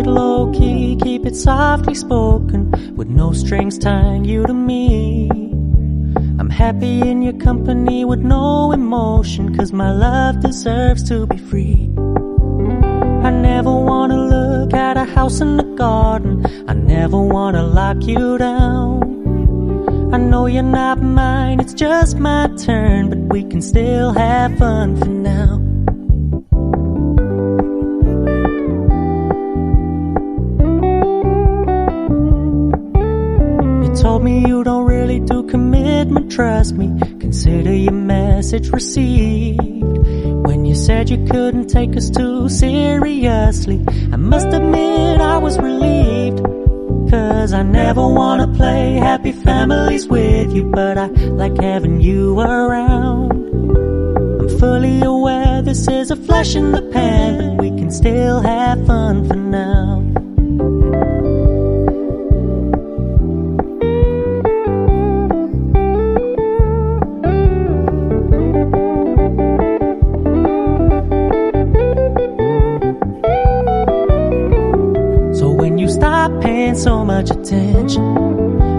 Low-key, keep it softly spoken, with no strings tying you to me. I'm happy in your company with no emotion, 'cause my love deserves to be free. I never wanna look at a house in the garden, I never wanna lock you down. I know you're not mine, it's just my turn, but we can still have fun for now. Told me you don't really do commitment, trust me, consider your message received. When you said you couldn't take us too seriously, I must admit I was relieved. 'Cause I never wanna play happy families with you, but I like having you around. I'm fully aware this is a flash in the pan, but we can still have fun for now. So much attention,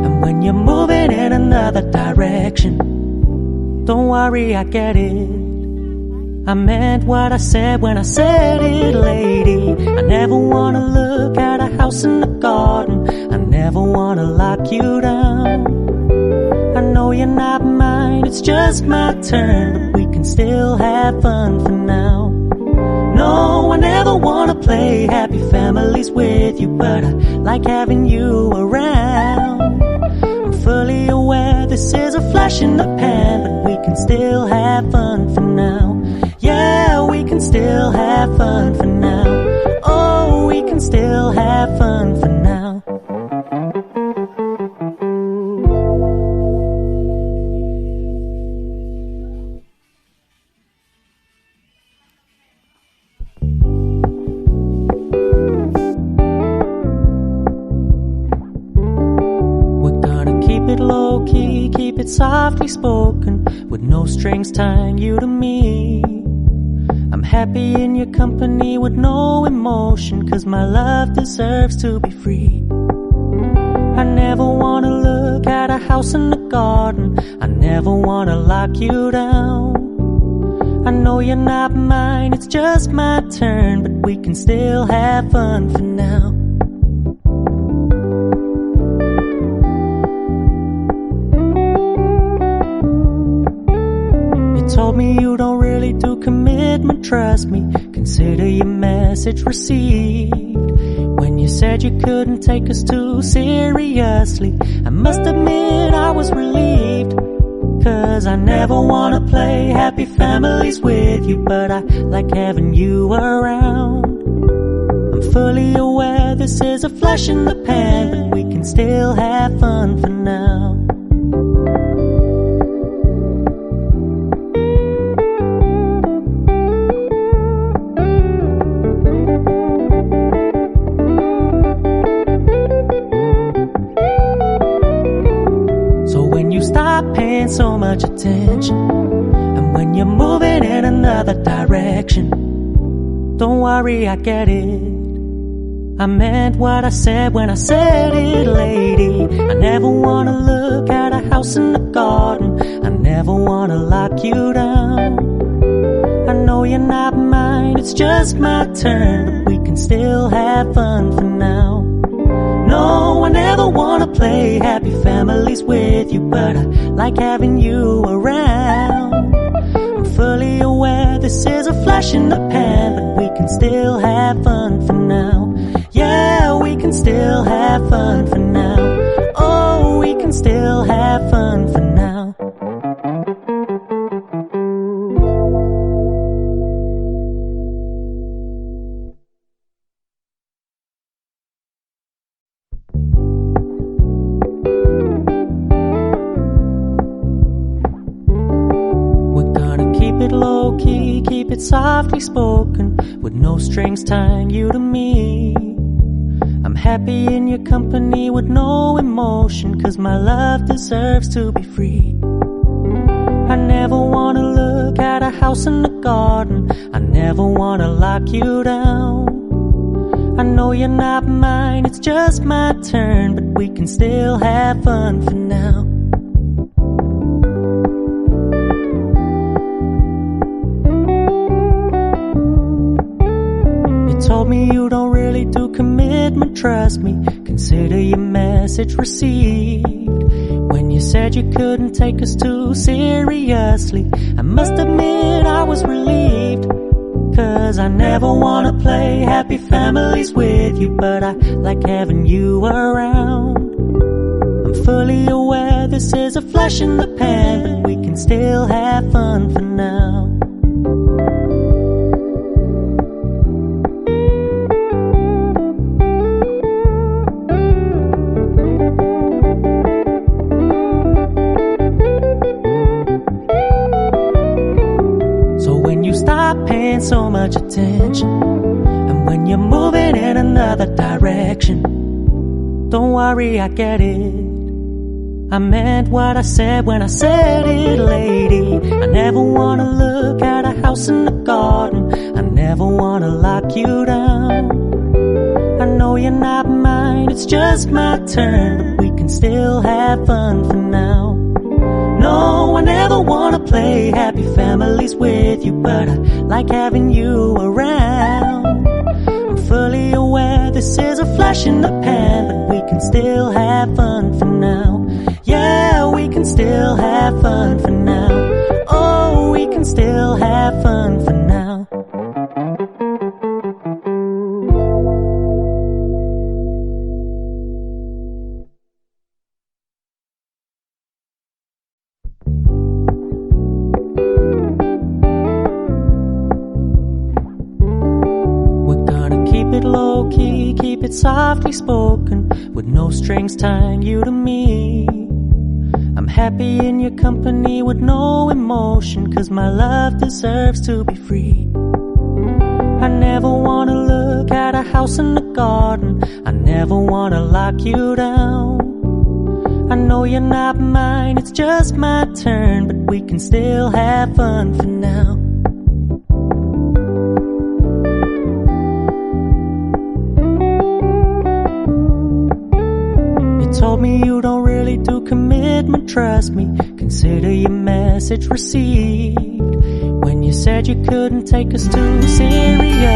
and when you're moving in another direction, don't worry, I get it. I meant what I said when I said it, lady. I never wanna look at a house in the garden, I never wanna lock you down. I know you're not mine, it's just my turn, but we can still have fun for now. No, I never wanna play happy families with you, but I like having you around. I'm fully aware this is a flash in the pan, but we can still have fun for now. Yeah, we can still have fun for now. Oh, we can still have fun for now. Low-key, keep it softly spoken, with no strings tying you to me. I'm happy in your company with no emotion, 'cause my love deserves to be free. I never wanna look at a house in the garden, I never wanna lock you down. I know you're not mine, it's just my turn, but we can still have fun for now. Told me you don't really do commitment, trust me, consider your message received. When you said you couldn't take us too seriously, I must admit I was relieved. 'Cause I never wanna play happy families with you, but I like having you around. I'm fully aware this is a flash in the pan, but we can still have fun for now. So much attention, and when you're moving in another direction, don't worry, I get it. I meant what I said when I said it, lady. I never wanna look at a house in the garden, I never wanna lock you down. I know you're not mine, it's just my turn, but we can still have fun for now. No, I never wanna play happy families with you, but I like having you around. I'm fully aware this is a flash in the pan, but we can still have fun for now. Yeah, we can still have fun for now. Oh, we can still have fun for now. Low-key, keep it softly spoken, with no strings tying you to me. I'm happy in your company with no emotion, 'cause my love deserves to be free. I never wanna look at a house in the garden, I never wanna lock you down. I know you're not mine, it's just my turn, but we can still have fun for now. You told me you don't really do commitment, trust me, consider your message received. When you said you couldn't take us too seriously, I must admit I was relieved. 'Cause I never wanna play happy families with you, but I like having you around. I'm fully aware this is a flash in the pan, but we can still have fun for now. Stop paying so much attention, and when you're moving in another direction, don't worry, I get it. I meant what I said when I said it, lady. I never wanna look at a house in the garden, I never wanna lock you down. I know you're not mine, it's just my turn, but we can still have fun for now. No, I never wanna play happy families with you, but I like having you around. I'm fully aware this is a flash in the pan, but we can still have fun for now. Yeah, we can still have fun for now. Oh, we can still have fun for now. Low key, keep it softly spoken, with no strings tying you to me. I'm happy in your company with no emotion, 'cause my love deserves to be free. I never wanna look at a house in the garden, I never wanna lock you down. I know you're not mine, it's just my turn, but we can still have fun for now. Told me you don't really do commitment, trust me, consider your message received. When you said you couldn't take us too seriously,